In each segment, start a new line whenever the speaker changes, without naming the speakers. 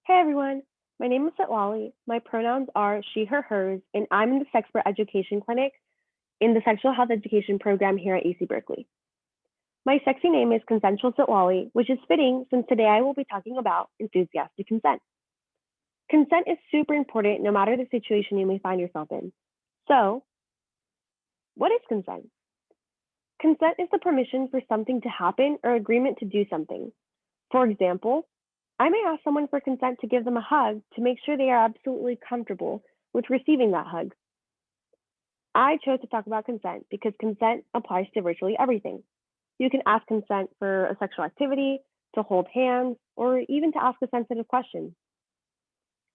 Hey everyone, my name is Citlalli. My pronouns are she, her, hers, and I'm in the Sexpert Education Clinic in the Sexual Health Education program here at UC Berkeley. My sexy name is Consensual Citlalli, which is fitting since today I will be talking about enthusiastic consent. Consent is super important no matter the situation you may find yourself in. So, what is consent? Consent is the permission for something to happen or agreement to do something. For example, I may ask someone for consent to give them a hug to make sure they are absolutely comfortable with receiving that hug. I chose to talk about consent because consent applies to virtually everything. You can ask consent for a sexual activity, to hold hands, or even to ask a sensitive question.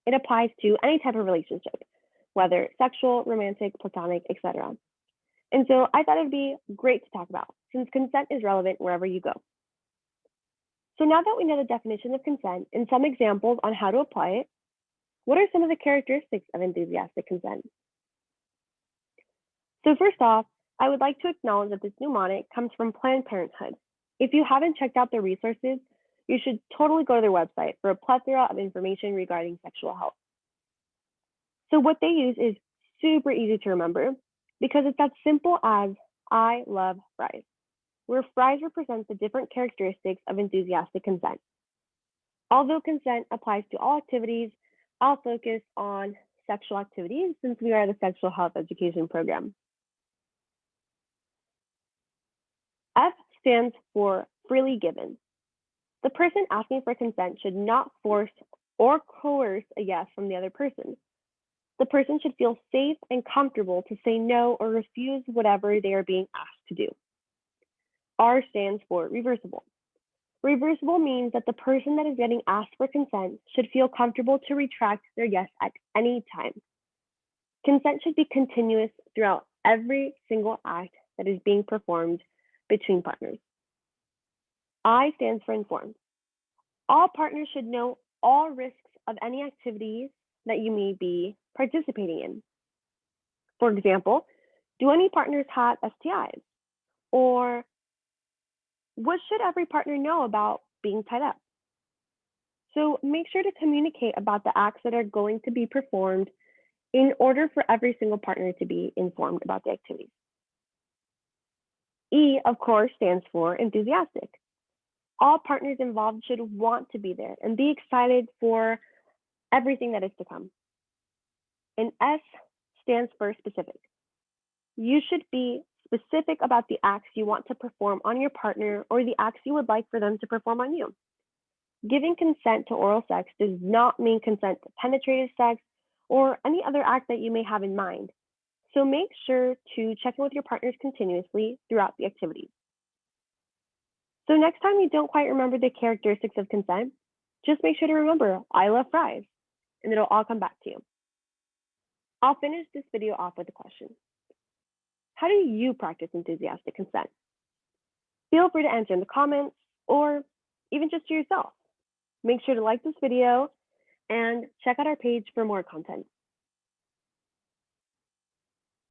It applies to any type of relationship, whether sexual, romantic, platonic, etc. And so I thought it'd be great to talk about since consent is relevant wherever you go. So now that we know the definition of consent and some examples on how to apply it, what are some of the characteristics of enthusiastic consent? So first off, I would like to acknowledge that this mnemonic comes from Planned Parenthood. If you haven't checked out their resources, you should totally go to their website for a plethora of information regarding sexual health. So what they use is super easy to remember because it's as simple as I love fries, where fries represents the different characteristics of enthusiastic consent. Although consent applies to all activities, I'll focus on sexual activities since we are the sexual health education program. F stands for freely given. The person asking for consent should not force or coerce a yes from the other person. The person should feel safe and comfortable to say no or refuse whatever they are being asked to do. R stands for reversible. Reversible means that the person that is getting asked for consent should feel comfortable to retract their yes at any time. Consent should be continuous throughout every single act that is being performed between partners. I stands for informed. All partners should know all risks of any activities that you may be participating in. For example, do any partners have STIs? Or what should every partner know about being tied up? So make sure to communicate about the acts that are going to be performed in order for every single partner to be informed about the activities. E, of course, stands for enthusiastic. All partners involved should want to be there and be excited for everything that is to come. And S stands for specific. You should be specific about the acts you want to perform on your partner or the acts you would like for them to perform on you. Giving consent to oral sex does not mean consent to penetrative sex or any other act that you may have in mind. So make sure to check in with your partners continuously throughout the activities. So next time you don't quite remember the characteristics of consent, just make sure to remember, I love fries, and it'll all come back to you. I'll finish this video off with a question. How do you practice enthusiastic consent? Feel free to answer in the comments or even just to yourself. Make sure to like this video and check out our page for more content.